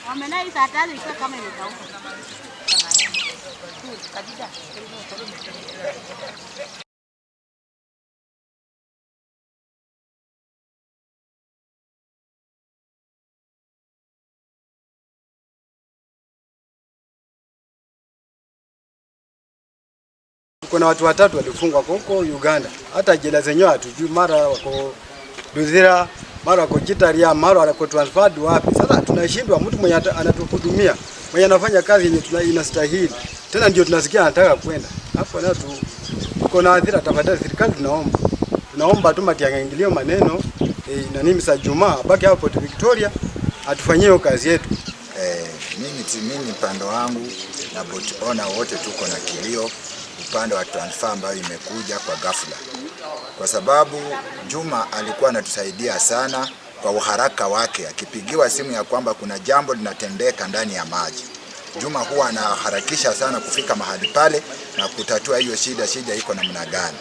Wamenai saa tano ikiwa kama imekauka. Kabisa. Kuna watu watatu walifungwa huko Uganda. Hata jela zenyewe hatujui, mara wako Duzira, mara wako Chitaria, mara wako transferred wapi. Sasa tunashindwa, mtu mwenye anatuhudumia, mwenye anafanya kazi yenye inastahili. Tena ndio tunasikia anataka kwenda. Hapo na tuko na adhira. Tafadhali serikali tunaomba tu matiangaingilio maneno na nini Mr. Juma baki hapo Port Victoria atufanyie kazi yetu. Mimi upande wangu na boat owner wote tuko na kilio upande wa transfer ambayo imekuja kwa ghafla, kwa sababu Juma alikuwa anatusaidia sana kwa uharaka wake. Akipigiwa simu ya kwamba kuna jambo linatendeka ndani ya maji, Juma huwa anaharakisha sana kufika mahali pale na kutatua hiyo shida iko namna gani.